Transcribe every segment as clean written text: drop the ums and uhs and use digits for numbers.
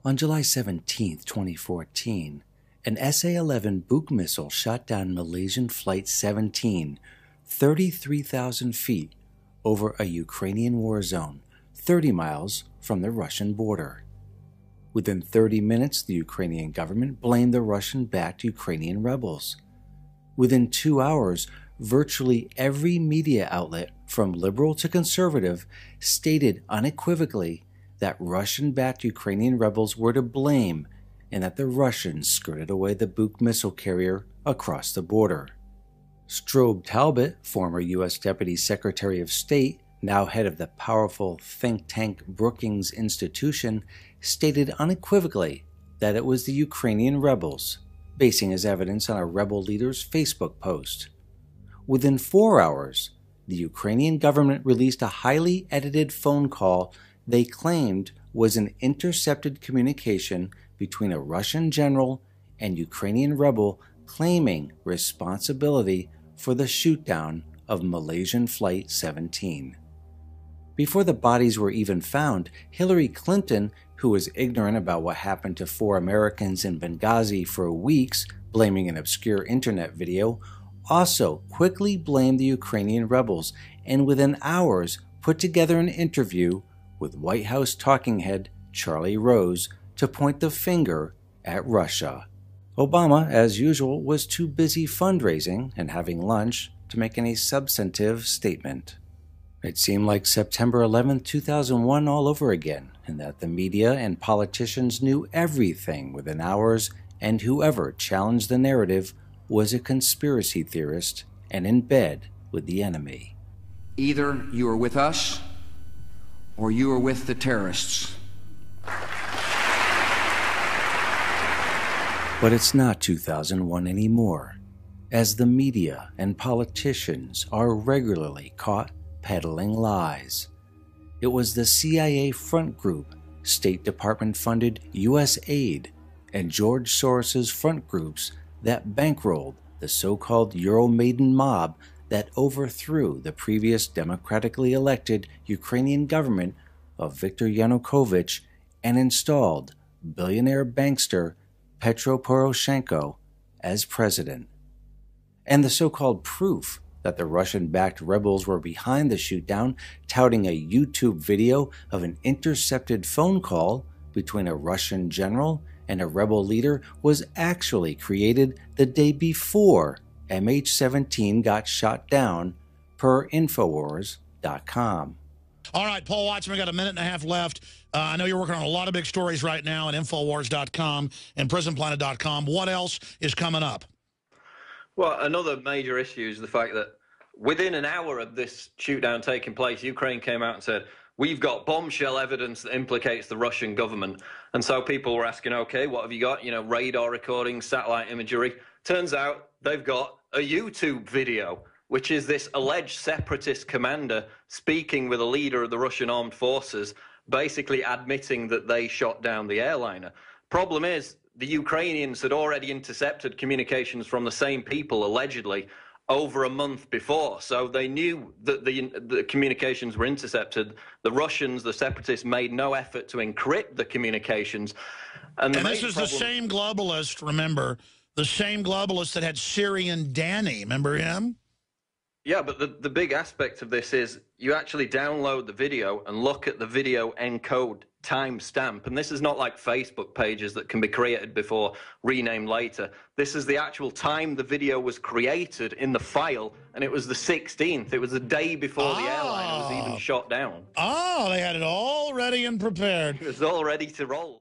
On July 17, 2014, an SA-11 Buk missile shot down Malaysian Flight 17, 33,000 feet over a Ukrainian war zone, 30 miles from the Russian border. Within 30 minutes, the Ukrainian government blamed the Russian-backed Ukrainian rebels. Within 2 hours, virtually every media outlet, from liberal to conservative, stated unequivocally that Russian-backed Ukrainian rebels were to blame and that the Russians skirted away the Buk missile carrier across the border. Strobe Talbott, former U.S. Deputy Secretary of State, now head of the powerful think tank Brookings Institution, stated unequivocally that it was the Ukrainian rebels, basing his evidence on a rebel leader's Facebook post. Within 4 hours, the Ukrainian government released a highly edited phone call they claimed was an intercepted communication between a Russian general and Ukrainian rebel claiming responsibility for the shootdown of Malaysian Flight 17. Before the bodies were even found, Hillary Clinton, who was ignorant about what happened to 4 Americans in Benghazi for weeks, blaming an obscure internet video, also quickly blamed the Ukrainian rebels and within hours put together an interview with White House talking head Charlie Rose to point the finger at Russia. Obama, as usual, was too busy fundraising and having lunch to make any substantive statement. It seemed like September 11, 2001 all over again, and that the media and politicians knew everything within hours, and whoever challenged the narrative was a conspiracy theorist and in bed with the enemy. Either you are with us or you are with the terrorists. But it's not 2001 anymore, as the media and politicians are regularly caught peddling lies. It was the CIA front group, State Department-funded U.S. aid, and George Soros's front groups that bankrolled the so-called Euromaidan mob that overthrew the previous democratically elected Ukrainian government of Viktor Yanukovych and installed billionaire bankster Petro Poroshenko as president. And the so-called proof that the Russian-backed rebels were behind the shootdown, touting a YouTube video of an intercepted phone call between a Russian general and a rebel leader, was actually created the day before MH17 got shot down, per Infowars.com. All right, Paul Watson, we got a minute and a half left. I know you're working on a lot of big stories right now at Infowars.com and PrisonPlanet.com. What else is coming up? Well, another major issue is the fact that within an hour of this shootdown taking place, Ukraine came out and said, we've got bombshell evidence that implicates the Russian government. And so people were asking, okay, what have you got? You know, radar recordings, satellite imagery. Turns out they've got a YouTube video, which is this alleged separatist commander speaking with a leader of the Russian armed forces, basically admitting that they shot down the airliner. Problem is, the Ukrainians had already intercepted communications from the same people, allegedly, over a month before. So they knew that the communications were intercepted. The Russians, the separatists, made no effort to encrypt the communications. And this is the same globalist, remember, the same globalist that had Syrian Danny, remember him? Yeah, but the big aspect of this is you actually download the video and look at the video encode timestamp. And this is not like Facebook pages that can be created before, renamed later. This is the actual time the video was created in the file, and it was the 16th. It was the day before the airline was even shot down. Oh, they had it all ready and prepared. It was all ready to roll.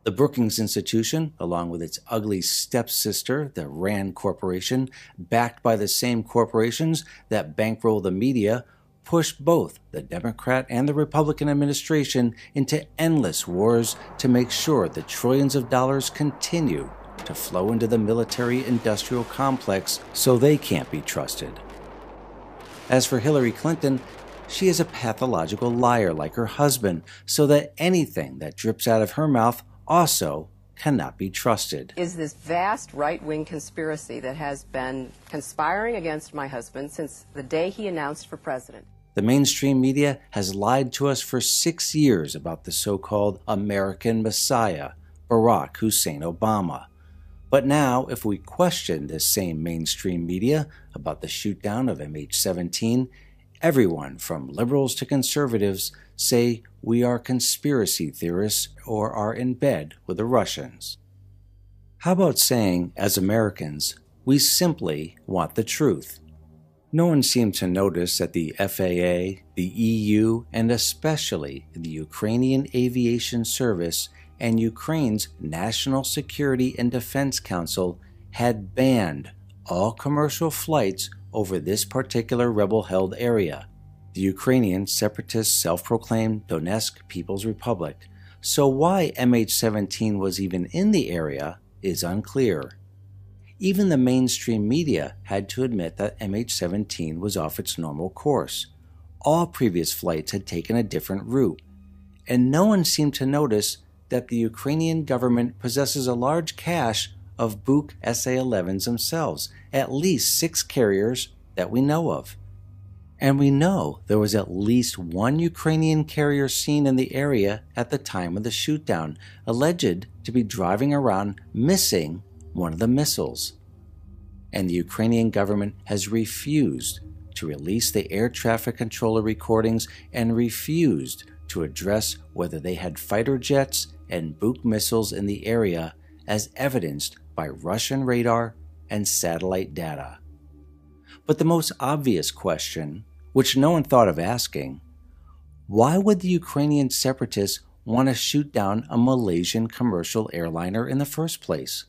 The Brookings Institution, along with its ugly stepsister, the RAND Corporation, backed by the same corporations that bankroll the media, pushed both the Democrat and the Republican administration into endless wars to make sure the trillions of dollars continue to flow into the military-industrial complex so they can't be trusted. As for Hillary Clinton, she is a pathological liar like her husband, so that anything that drips out of her mouth also cannot be trusted. Is this vast right-wing conspiracy that has been conspiring against my husband since the day he announced for president. The mainstream media has lied to us for 6 years about the so-called American Messiah, Barack Hussein Obama. But now, if we question this same mainstream media about the shootdown of MH17, everyone from liberals to conservatives say we are conspiracy theorists or are in bed with the Russians. How about saying, as Americans, we simply want the truth? No one seemed to notice that the FAA, the EU, and especially the Ukrainian Aviation Service and Ukraine's National Security and Defense Council had banned all commercial flights over this particular rebel-held area, the Ukrainian separatist self-proclaimed Donetsk People's Republic. So why MH17 was even in the area is unclear. Even the mainstream media had to admit that MH17 was off its normal course. All previous flights had taken a different route, and no one seemed to notice that the Ukrainian government possesses a large cache of Buk SA-11s themselves, at least 6 carriers that we know of. And we know there was at least one Ukrainian carrier seen in the area at the time of the shootdown, alleged to be driving around missing one of the missiles. And the Ukrainian government has refused to release the air traffic controller recordings and refused to address whether they had fighter jets and Buk missiles in the area as evidenced by Russian radar and satellite data. But the most obvious question, which no one thought of asking, why would the Ukrainian separatists want to shoot down a Malaysian commercial airliner in the first place?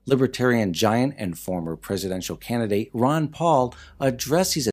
Libertarian giant and former presidential candidate Ron Paul addressed these